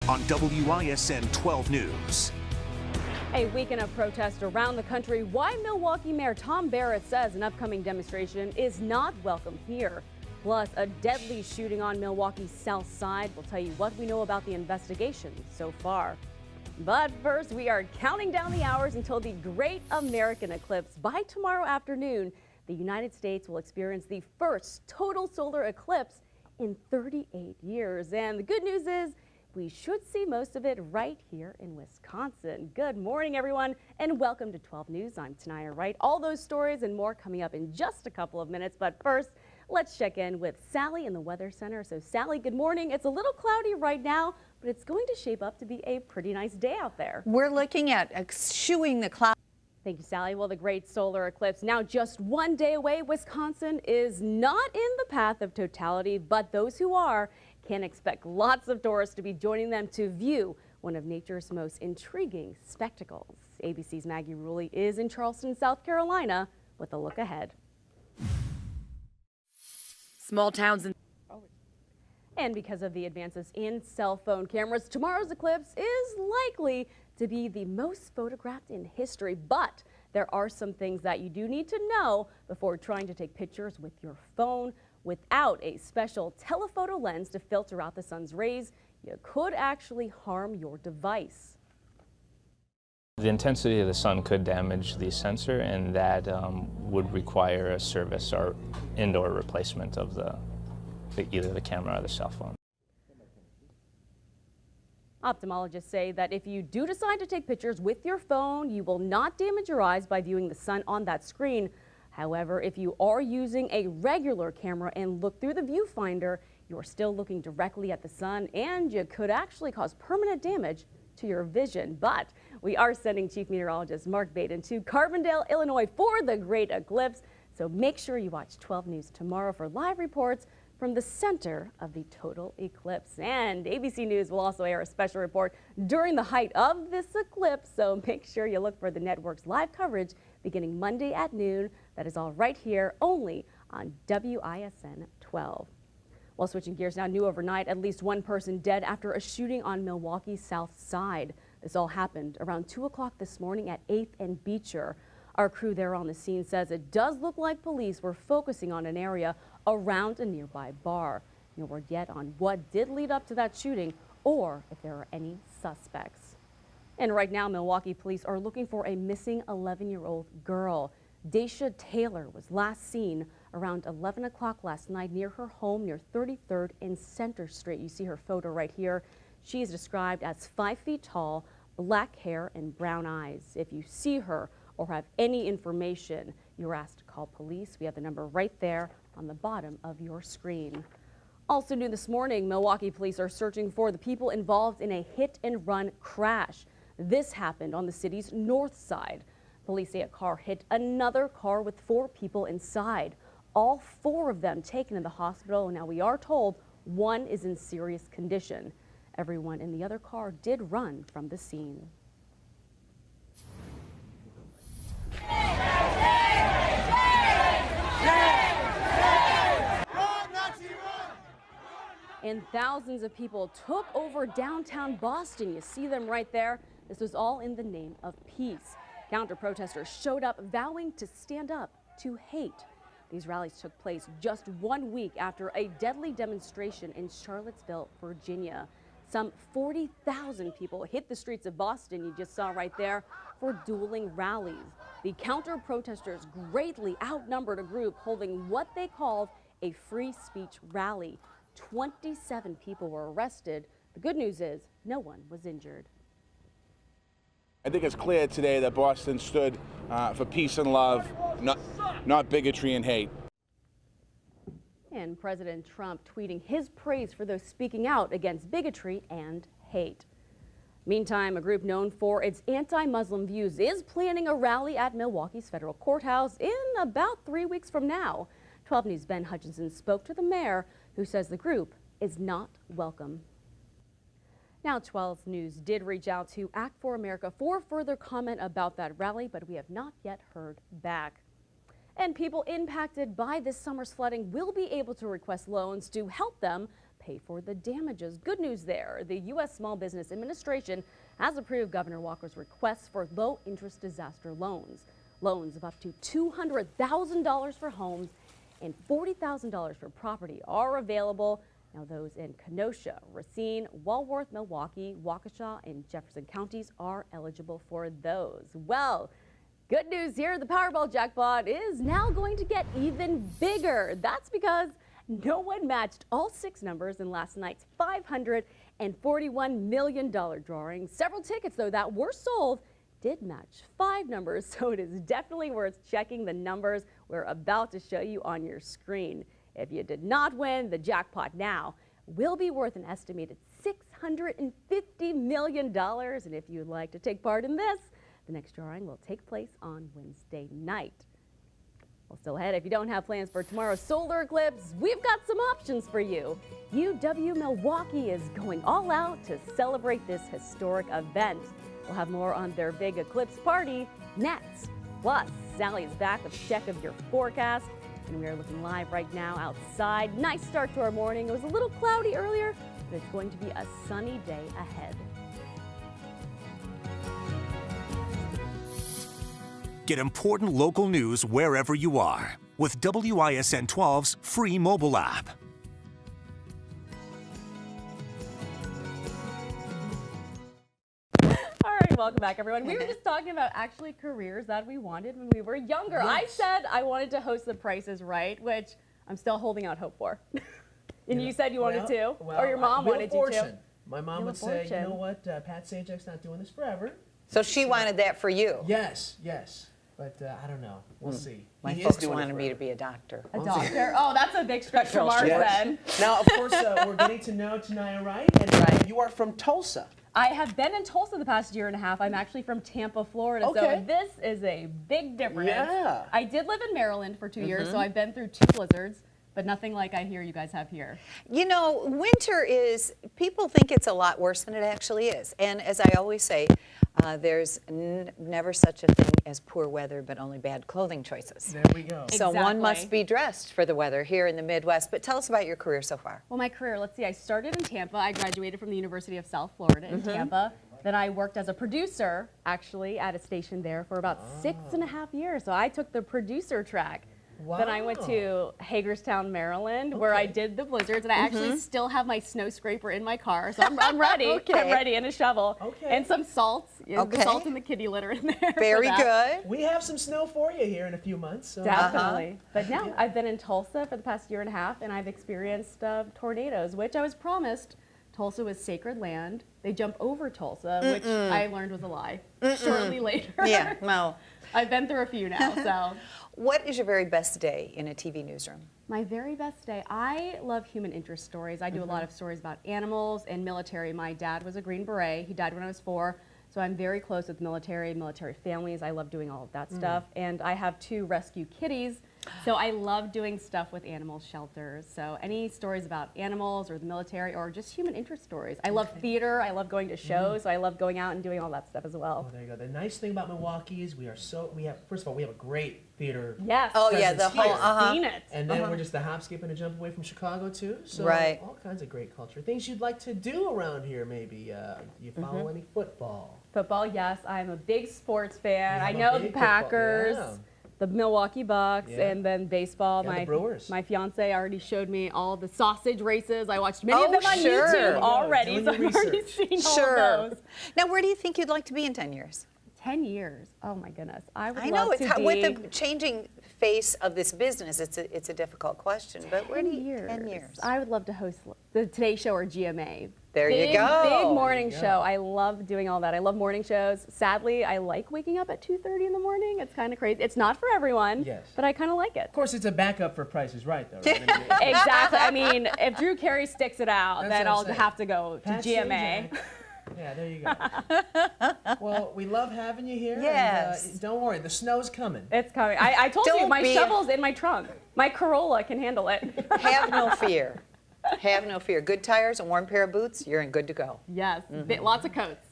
on WISN 12 News. A weekend of protests around the country. Why Milwaukee Mayor Tom Barrett says an upcoming demonstration is not welcome here. Plus, a deadly shooting on Milwaukee's south side. We'll tell you what we know about the investigation so far. But first, we are counting down the hours until the great American eclipse. By tomorrow afternoon, the United States will experience the first total solar eclipse in 38 years. And the good news is we should see most of it right here in Wisconsin. Good morning, everyone, and welcome to 12 News. I'm Tanaya Wright. All those stories and more coming up in just a couple of minutes. But first, let's check in with Sally in the Weather Center. So, Sally, good morning. It's a little cloudy right now, but it's going to shape up to be a pretty nice day out there. We're looking at eschewing the clouds. Thank you, Sally. Well, the great solar eclipse now just one day away. Wisconsin is not in the path of totality, but those who are can expect lots of tourists to be joining them to view one of nature's most intriguing spectacles. ABC's Maggie Rulli is in Charleston, South Carolina with a look ahead. Small towns And because of the advances in cell phone cameras, tomorrow's eclipse is likely to be the most photographed in history. But there are some things that you do need to know before trying to take pictures with your phone. Without a special telephoto lens to filter out the sun's rays, you could actually harm your device. The intensity of the sun could damage the sensor, and that would require a service or indoor replacement of either the camera or the cell phone. Ophthalmologists say that if you do decide to take pictures with your phone, you will not damage your eyes by viewing the sun on that screen. However, if you are using a regular camera and look through the viewfinder, you're still looking directly at the sun, and you could actually cause permanent damage to your vision. But we are sending Chief Meteorologist Mark Baden to Carbondale, Illinois for the great eclipse. So make sure you watch 12 News tomorrow for live reports from the center of the total eclipse. And ABC News will also air a special report during the height of this eclipse. So make sure you look for the network's live coverage beginning Monday at noon. That is all right here only on WISN 12. Well, switching gears now, new overnight, at least one person dead after a shooting on Milwaukee's south side. This all happened around 2 o'clock this morning at 8th and Beecher. Our crew there on the scene says it does look like police were focusing on an area around a nearby bar. No word yet on what did lead up to that shooting or if there are any suspects. And right now, Milwaukee police are looking for a missing 11-year-old girl. Daisha Taylor was last seen around 11 o'clock last night near her home near 33rd and Center Street. You see her photo right here. She is described as 5 feet tall, black hair and brown eyes. If you see her or have any information, you're asked to call police. We have the number right there on the bottom of your screen. Also new this morning, Milwaukee police are searching for the people involved in a hit-and-run crash. This happened on the city's north side. Police say a car hit another car with 4 people inside. All 4 of them taken to the hospital. Now we are told one is in serious condition. Everyone in the other car did run from the scene. And thousands of people took over downtown Boston. You see them right there. This was all in the name of peace. Counter-protesters showed up vowing to stand up to hate. These rallies took place just 1 week after a deadly demonstration in Charlottesville, Virginia. Some 40,000 people hit the streets of Boston, you just saw right there, for dueling rallies. The counter-protesters greatly outnumbered a group holding what they called a free speech rally. 27 people were arrested. The good news is no one was injured. I think it's clear today that Boston stood for peace and love, not bigotry and hate. And President Trump tweeting his praise for those speaking out against bigotry and hate. Meantime, a group known for its anti-Muslim views is planning a rally at Milwaukee's federal courthouse in about 3 weeks from now. 12 News' Ben Hutchinson spoke to the mayor, who says the group is not welcome. Now, 12 News did reach out to Act for America for further comment about that rally, but we have not yet heard back. And people impacted by this summer's flooding will be able to request loans to help them pay pay for the damages. Good news there. The U.S. Small Business Administration has approved Governor Walker's request for low-interest disaster loans. Loans of up to $200,000 for homes and $40,000 for property are available. Now, those in Kenosha, Racine, Walworth, Milwaukee, Waukesha, and Jefferson counties are eligible for those. Well, good news here, the Powerball jackpot is now going to get even bigger. That's because no one matched all 6 numbers in last night's $541 million drawing. Several tickets, though, that were sold did match 5 numbers, so it is definitely worth checking the numbers we're about to show you on your screen. If you did not win, the jackpot now will be worth an estimated $650 million. And if you'd like to take part in this, the next drawing will take place on Wednesday night. Well, still ahead, if you don't have plans for tomorrow's solar eclipse, we've got some options for you. UW Milwaukee is going all out to celebrate this historic event. We'll have more on their big eclipse party next. Plus, Sally is back with a check of your forecast, and we are looking live right now outside. Nice start to our morning. It was a little cloudy earlier, but it's going to be a sunny day ahead. Get important local news wherever you are with WISN 12's free mobile app. All right, welcome back, everyone. We were just talking about actually careers that we wanted when we were younger. Yes. I said I wanted to host The Price is Right, which I'm still holding out hope for. And you said you wanted to, or your mom wanted you to. My mom would say, you know what, Pat Sajak's not doing this forever. So she wanted that for you. Yes. But I don't know. We'll see. My He is folks doing it wanted me to forever. be a doctor. A doctor? Oh, that's a big stretch from ours then. Now, of course, we're getting to know Tanaya Wright, and you are from Tulsa. I have been in Tulsa the past year and a half. I'm actually from Tampa, Florida, Okay. so this is a big difference. Yeah. I did live in Maryland for 2 years, so I've been through 2 blizzards, but nothing like I hear you guys have here. You know, winter is, people think it's a lot worse than it actually is. And as I always say, there's never such a thing as poor weather, but only bad clothing choices. There we go. So one Exactly. must be dressed for the weather here in the Midwest. But tell us about your career so far. Well, my career, let's see, I started in Tampa. I graduated from the University of South Florida in Tampa. Then I worked as a producer, actually, at a station there for about 6.5 years. So I took the producer track. Then I went to Hagerstown, Maryland, where I did the blizzards, and I actually still have my snow scraper in my car, so I'm ready. Okay. I'm ready, and a shovel, and some salt. You know, Okay. the salt and the kitty litter in there. Very for that. good. We have some snow for you here in a few months. So. Definitely. But no, I've been in Tulsa for the past year and a half, and I've experienced tornadoes, which I was promised. Tulsa was sacred land. They jump over Tulsa, which I learned was a lie shortly later. Yeah, well. I've been through a few now, so. What is your very best day in a TV newsroom? My very best day. I love human interest stories. I do a lot of stories about animals and military. My dad was a Green Beret. He died when I was 4. So I'm very close with military families. I love doing all of that stuff. And I have 2 rescue kitties. So I love doing stuff with animal shelters. So any stories about animals or the military or just human interest stories. I love theater. I love going to shows. So I love going out and doing all that stuff as well. Oh, there you go. The nice thing about Milwaukee is we have, first of all, we have a great theater. Yes. Oh, yeah, the Presence whole, here. Seen it. And then we're just a hop, skip, and a jump away from Chicago, too. So Right. all kinds of great culture. Things you'd like to do around here, maybe. You follow any football? Football, yes. I'm a big sports fan. You I have a know the big football- Packers. yeah. The Milwaukee Bucks, Yeah. and then baseball. Yeah, the Brewers. My fiance already showed me all the sausage races. I watched many of them on sure. YouTube already, Doing so your I've already research. seen all Sure. of those. Now, where do you think you'd like to be in 10 years? 10 years. Oh my goodness. I would I love know it's to how, be with the changing face of this business. It's a difficult question, but where do 10 you? years. 10 years. I would love to host the Today Show or GMA. There you Big go. morning There you show. go. I love doing all that. I love morning shows. Sadly, I like waking up at 2:30 in the morning. It's kind of crazy. It's not for everyone, Yes. but I kind of like it. Of course, it's a backup for Price is Right, though, right? I mean, Exactly. I mean, if Drew Carey sticks it out, That's then what I'm I'll saying. have to go to Pat GMA. Sajak. Yeah, there you go. Well, we love having you here. Yes. And, don't worry, the snow's coming. It's coming. I told you, Don't my be- shovel's in my trunk. My Corolla can handle it. Have no fear. Have no fear. Good tires, a warm pair of boots, you're in good to go. Yes, lots of coats.